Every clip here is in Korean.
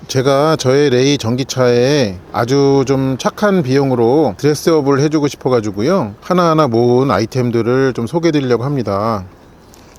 제가 저의 레이 전기차에 아주 좀 착한 비용으로 드레스업을 해주고 싶어 가지고요, 하나하나 모은 아이템들을 좀 소개해 드리려고 합니다.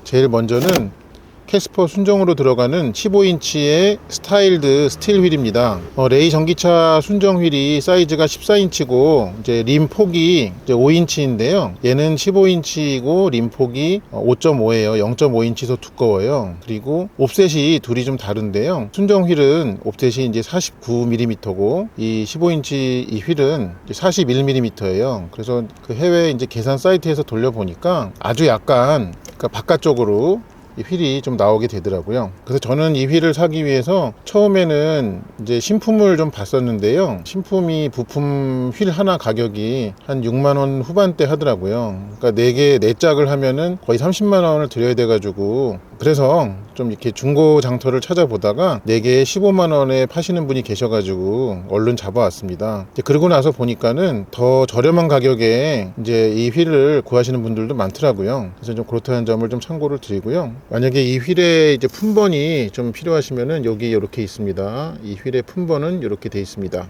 제일 먼저는 캐스퍼 순정으로 들어가는 15인치의 스타일드 스틸 휠입니다. 레이 전기차 순정 휠이 사이즈가 14인치고 이제 림 폭이 이제 5인치인데요. 얘는 15인치이고 림 폭이 5.5예요. 0.5인치 더 두꺼워요. 그리고 옵셋이 둘이 좀 다른데요. 순정 휠은 옵셋이 이제 49mm고 이 15인치 이 휠은 41mm예요. 그래서 그 해외 이제 계산 사이트에서 돌려보니까 아주 약간 그러니까 바깥쪽으로 이 휠이 좀 나오게 되더라고요. 그래서 저는 이 휠을 사기 위해서 처음에는 이제 신품을 좀 봤었는데요. 신품이 부품 휠 하나 가격이 한 6만원 후반대 하더라고요. 그러니까 4개, 4짝을 하면은 거의 30만원을 들여야 돼가지고, 그래서 좀 이렇게 중고 장터를 찾아보다가 4개에 15만원에 파시는 분이 계셔가지고 얼른 잡아왔습니다. 그러고 나서 보니까는 더 저렴한 가격에 이제 이 휠을 구하시는 분들도 많더라고요. 그래서 좀 그렇다는 점을 좀 참고를 드리고요. 만약에 이 휠에 이제 품번이 좀 필요하시면은 여기 이렇게 있습니다. 이 휠의 품번은 이렇게 돼 있습니다.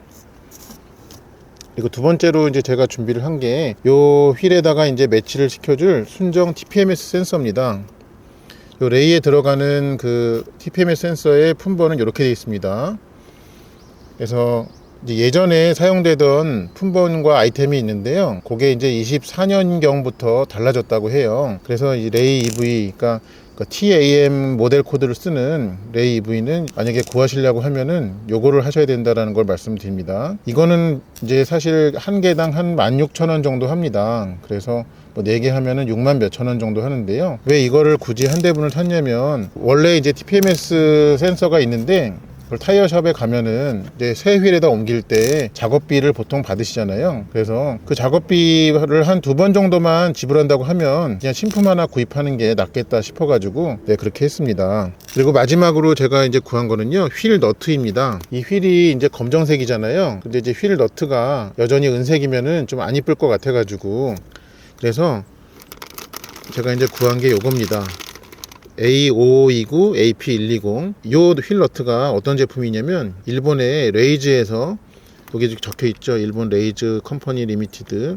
그리고 두 번째로 이제 제가 준비를 한 게 요 휠에다가 이제 매치를 시켜줄 순정 TPMS 센서입니다. 요 레이에 들어가는 그 TPMS 센서의 품번은 이렇게 되어 있습니다. 그래서 이제 예전에 사용되던 품번과 아이템이 있는데요. 그게 이제 24년경부터 달라졌다고 해요. 그래서 이 레이 EV, 그러니까 TAM 모델 코드를 쓰는 레이 EV는 만약에 구하시려고 하면은 요거를 하셔야 된다라는 걸 말씀드립니다. 이거는 이제 사실 한 개당 한 16,000원 정도 합니다. 그래서 뭐 4개 하면은 6만 몇천 원 정도 하는데요. 왜 이거를 굳이 한 대분을 샀냐면, 원래 이제 TPMS 센서가 있는데 그걸 타이어샵에 가면은 이제 새 휠에다 옮길 때 작업비를 보통 받으시잖아요. 그래서 그 작업비를 한 2번 정도만 지불한다고 하면 그냥 신품 하나 구입하는 게 낫겠다 싶어가지고 그렇게 했습니다. 그리고 마지막으로 제가 이제 구한 거는요, 휠 너트입니다. 이 휠이 이제 검정색이잖아요. 근데 이제 휠 너트가 여전히 은색이면은 좀 안 이쁠 것 같아가지고, 그래서 제가 이제 구한 게 요겁니다. A529 AP120. 요 휠 너트가 어떤 제품이냐면 일본의 레이즈에서, 여기 적혀 있죠, 일본 레이즈 컴퍼니 리미티드,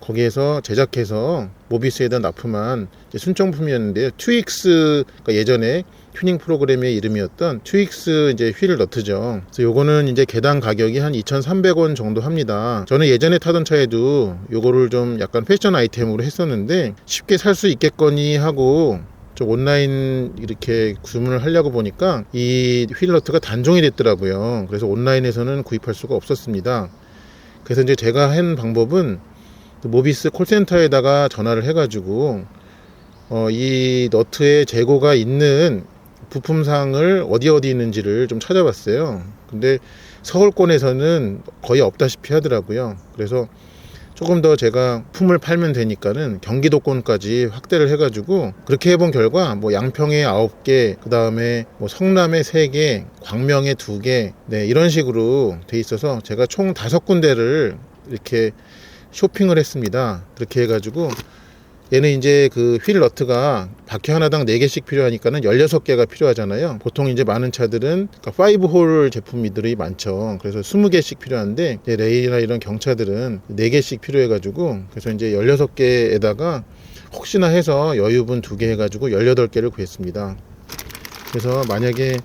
거기에서 제작해서 모비스에다 납품한 순정품이었는데요. 튜익스, 그러니까 예전에 튜닝 프로그램의 이름이었던 튜익스 이제 휠 너트죠. 그래서 요거는 이제 개당 가격이 한 2,300원 정도 합니다. 저는 예전에 타던 차에도 요거를 좀 약간 패션 아이템으로 했었는데 쉽게 살 수 있겠거니 하고 좀 온라인 이렇게 주문을 하려고 보니까 이 휠 너트가 단종이 됐더라고요. 그래서 온라인에서는 구입할 수가 없었습니다. 그래서 이제 제가 한 방법은 모비스 콜센터에다가 전화를 해가지고 이 너트의 재고가 있는 부품상을 어디 있는지를 좀 찾아봤어요. 근데 서울권에서는 거의 없다시피 하더라고요. 그래서 조금 더 제가 품을 팔면 되니까는 경기도권까지 확대를 해가지고 그렇게 해본 결과 뭐 양평에 9개, 그 다음에 뭐 성남에 3개, 광명에 2개, 이런 식으로 돼 있어서 제가 총 5군데를 이렇게 쇼핑을 했습니다. 그렇게 해가지고 얘는 이제 그 휠 너트가 바퀴 하나당 4개씩 필요하니까는 16개가 필요하잖아요. 보통 이제 많은 차들은 5홀 제품들이 많죠. 그래서 20개씩 필요한데 레이나 이런 경차들은 4개씩 필요해가지고, 그래서 이제 16개에다가 혹시나 해서 여유분 2개 해가지고 18개를 구했습니다. 그래서 만약에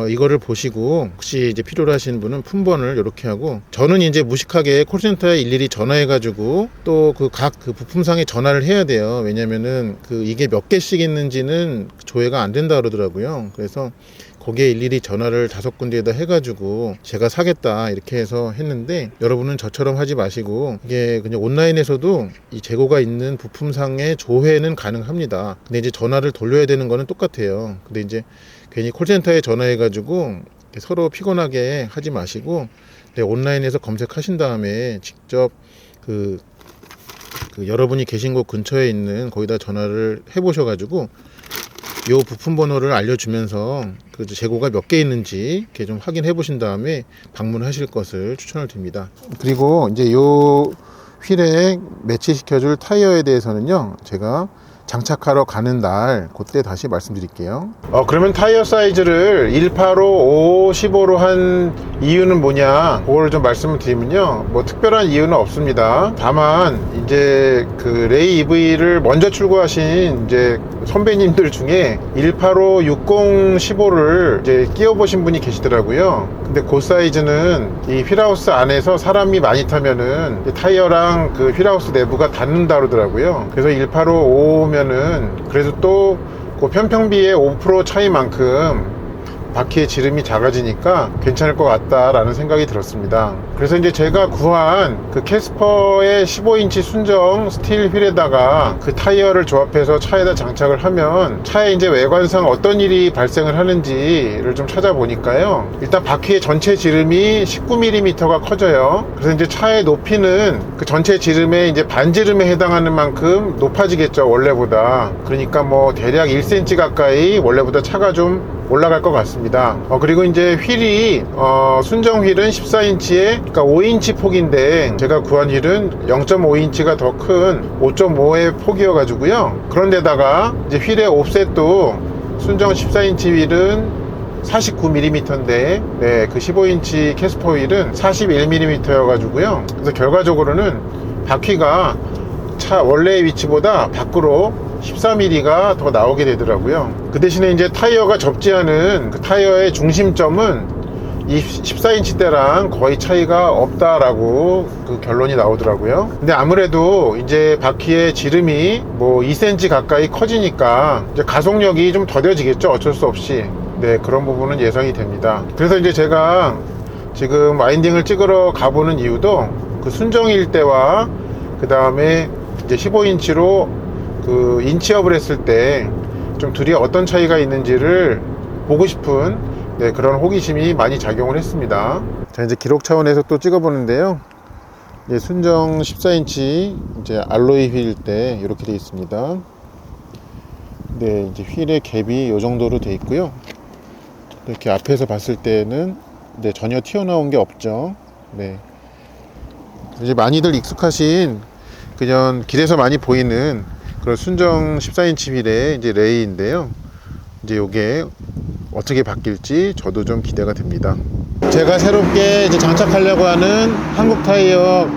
이거를 보시고 혹시 이제 필요로 하시는 분은 품번을 이렇게 하고, 저는 이제 무식하게 콜센터에 일일이 전화해가지고 또 그 각 그 부품상에 전화를 해야 돼요. 왜냐면은 이게 몇 개씩 있는지는 조회가 안 된다 그러더라고요. 그래서 거기에 일일이 전화를 5군데에다 해가지고 제가 사겠다 이렇게 해서 했는데, 여러분은 저처럼 하지 마시고 이게 그냥 온라인에서도 이 재고가 있는 부품상의 조회는 가능합니다. 근데 이제 전화를 돌려야 되는 거는 똑같아요. 근데 이제 괜히 콜센터에 전화해가지고 서로 피곤하게 하지 마시고 온라인에서 검색하신 다음에 직접 그 여러분이 계신 곳 근처에 있는 거기다 전화를 해보셔가지고 요 부품 번호를 알려주면서 그 재고가 몇 개 있는지 이렇게 좀 확인해 보신 다음에 방문하실 것을 추천을 드립니다. 그리고 이제 요 휠에 매치시켜줄 타이어에 대해서는요, 제가 장착하러 가는 날 그때 다시 말씀드릴게요. 그러면 타이어 사이즈를 185, 5, 15로 한 이유는 뭐냐, 그걸 좀 말씀을 드리면요, 뭐 특별한 이유는 없습니다. 다만 이제 그 레이 EV를 먼저 출고하신 이제 선배님들 중에 185, 60, 15를 이제 끼워 보신 분이 계시더라고요. 근데 그 사이즈는 이 휠하우스 안에서 사람이 많이 타면은 타이어랑 그 휠하우스 내부가 닿는다 그러더라고요. 그래서 185, 5면은 그래도 또 그 편평비의 5% 차이만큼 바퀴의 지름이 작아지니까 괜찮을 것 같다라는 생각이 들었습니다. 그래서 이제 제가 구한 그 캐스퍼의 15인치 순정 스틸 휠에다가 그 타이어를 조합해서 차에다 장착을 하면 차에 이제 외관상 어떤 일이 발생을 하는지를 좀 찾아보니까요, 일단 바퀴의 전체 지름이 19mm가 커져요. 그래서 이제 차의 높이는 그 전체 지름의 이제 반지름에 해당하는 만큼 높아지겠죠, 원래보다. 그러니까 뭐 대략 1cm 가까이 원래보다 차가 좀 올라갈 것 같습니다. 그리고 이제 휠이 순정 휠은 14인치에 그러니까 5인치 폭인데 제가 구한 휠은 0.5인치가 더 큰 5.5의 폭이어 가지고요. 그런데다가 이제 휠의 옵셋도 순정 14인치 휠은 49mm인데 네, 그 15인치 캐스퍼 휠은 41mm여 가지고요. 그래서 결과적으로는 바퀴가 차 원래의 위치보다 밖으로 14mm가 더 나오게 되더라고요. 그 대신에 이제 타이어가 접지 않은 그 타이어의 중심점은 이 14인치대랑 거의 차이가 없다라고 그 결론이 나오더라고요. 근데 아무래도 이제 바퀴의 지름이 뭐 2cm 가까이 커지니까 이제 가속력이 좀 더뎌지겠죠, 어쩔 수 없이. 네, 그런 부분은 예상이 됩니다. 그래서 이제 제가 지금 와인딩을 찍으러 가보는 이유도 그 순정일 때와 그 다음에 이제 15인치로 그 인치업을 했을 때 좀 둘이 어떤 차이가 있는지를 보고 싶은 네, 그런 호기심이 많이 작용을 했습니다. 자, 이제 기록 차원에서 또 찍어보는데요. 이제 순정 14인치 이제 알로이 휠 때 이렇게 되어 있습니다. 네, 이제 휠의 갭이 이 정도로 되어 있고요. 이렇게 앞에서 봤을 때는 네, 전혀 튀어나온 게 없죠. 네. 이제 많이들 익숙하신 그냥 길에서 많이 보이는 그런 순정 14인치 휠의 이제 레이인데요. 이제 요게 어떻게 바뀔지 저도 좀 기대가 됩니다. 제가 새롭게 이제 장착하려고 하는 한국 타이어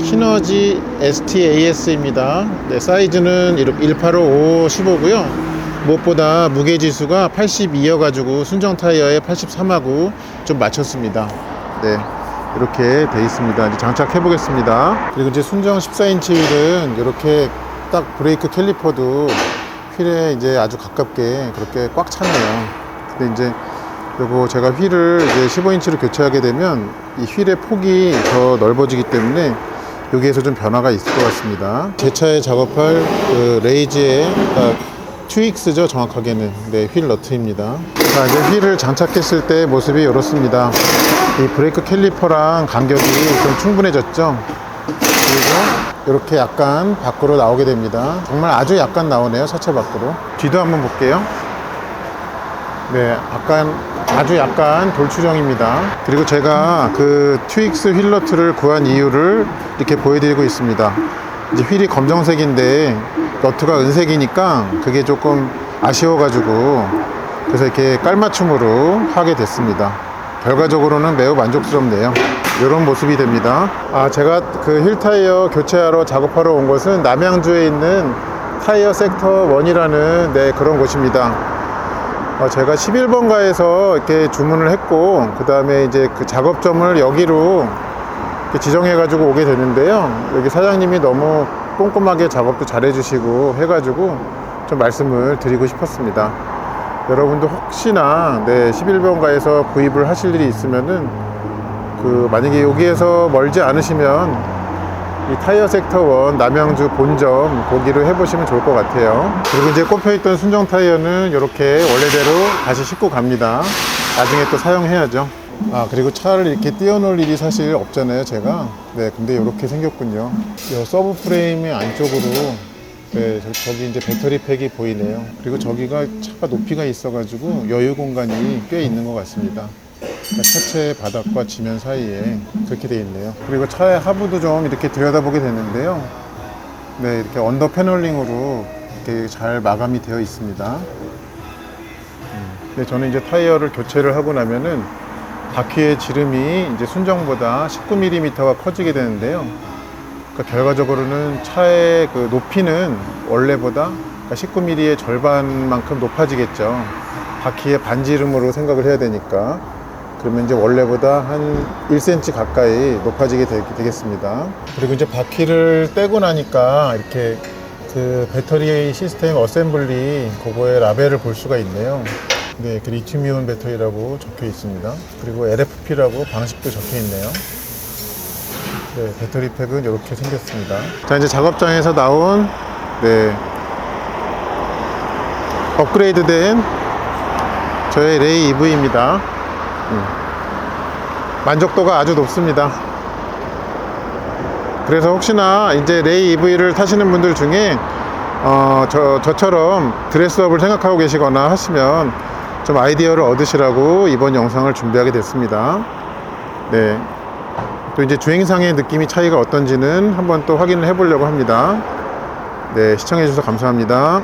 키너지 ST-AS입니다. 네, 사이즈는 185, 5, 15고요. 무엇보다 무게 지수가 82여 가지고 순정 타이어에 83하고 좀 맞췄습니다. 네. 이렇게 돼 있습니다. 이제 장착해 보겠습니다. 그리고 이제 순정 14인치 휠은 이렇게 딱 브레이크 캘리퍼도 휠에 이제 아주 가깝게 그렇게 꽉 찼네요. 근데 이제 그리고 제가 휠을 이제 15인치로 교체하게 되면 이 휠의 폭이 더 넓어지기 때문에 여기에서 좀 변화가 있을 것 같습니다. 제 차에 작업할 그 레이지의 트윅스죠, 정확하게는. 네, 휠 너트입니다. 자, 이제 휠을 장착했을 때 모습이 이렇습니다. 이 브레이크 캘리퍼랑 간격이 좀 충분해졌죠. 그리고 이렇게 약간 밖으로 나오게 됩니다. 정말 아주 약간 나오네요, 차체 밖으로. 뒤도 한번 볼게요. 네, 아주 약간 돌출형입니다. 그리고 제가 그 트윅스 휠 너트를 구한 이유를 이렇게 보여드리고 있습니다. 이제 휠이 검정색인데 너트가 은색이니까 그게 조금 아쉬워가지고 그래서 이렇게 깔맞춤으로 하게 됐습니다. 결과적으로는 매우 만족스럽네요. 이런 모습이 됩니다. 제가 그 휠 타이어 교체하러 작업하러 온 곳은 남양주에 있는 타이어 섹터 1이라는 네, 그런 곳입니다. 제가 11번가에서 이렇게 주문을 했고 그 다음에 이제 그 작업점을 여기로 이렇게 지정해 가지고 오게 됐는데요. 여기 사장님이 너무 꼼꼼하게 작업도 잘 해주시고 해가지고 좀 말씀을 드리고 싶었습니다. 여러분도 혹시나 네, 11번가에서 구입을 하실 일이 있으면은 만약에 여기에서 멀지 않으시면 이 타이어 섹터 1 남양주 본점 거기로 해보시면 좋을 것 같아요. 그리고 이제 꼽혀있던 순정 타이어는 이렇게 원래대로 다시 싣고 갑니다. 나중에 또 사용해야죠. 그리고 차를 이렇게 띄워놓을 일이 사실 없잖아요, 제가. 네, 근데 이렇게 생겼군요. 이 서브 프레임의 안쪽으로 네, 저기 이제 배터리 팩이 보이네요. 그리고 저기가 차가 높이가 있어가지고 여유 공간이 꽤 있는 것 같습니다. 그러니까 차체 바닥과 지면 사이에 그렇게 되어 있네요. 그리고 차의 하부도 좀 이렇게 들여다보게 됐는데요. 네, 이렇게 언더 패널링으로 이렇게 잘 마감이 되어 있습니다. 근데 저는 이제 타이어를 교체를 하고 나면은 바퀴의 지름이 이제 순정보다 19mm가 커지게 되는데요. 그러니까 결과적으로는 차의 그 높이는 원래보다 19mm의 절반만큼 높아지겠죠. 바퀴의 반지름으로 생각을 해야 되니까. 그러면 이제 원래보다 한 1cm 가까이 높아지게 되겠습니다. 그리고 이제 바퀴를 떼고 나니까 이렇게 그 배터리 시스템 어셈블리 그거의 라벨을 볼 수가 있네요. 네, 그 리튬이온 배터리라고 적혀 있습니다. 그리고 LFP라고 방식도 적혀 있네요. 네, 배터리 팩은 이렇게 생겼습니다. 자, 이제 작업장에서 나온 네, 업그레이드된 저의 레이 EV입니다. 만족도가 아주 높습니다. 그래서 혹시나 이제 레이 EV를 타시는 분들 중에 저처럼 드레스업을 생각하고 계시거나 하시면 좀 아이디어를 얻으시라고 이번 영상을 준비하게 됐습니다. 네. 또 이제 주행상의 느낌이 차이가 어떤지는 한번 또 확인을 해 보려고 합니다. 네, 시청해 주셔서 감사합니다.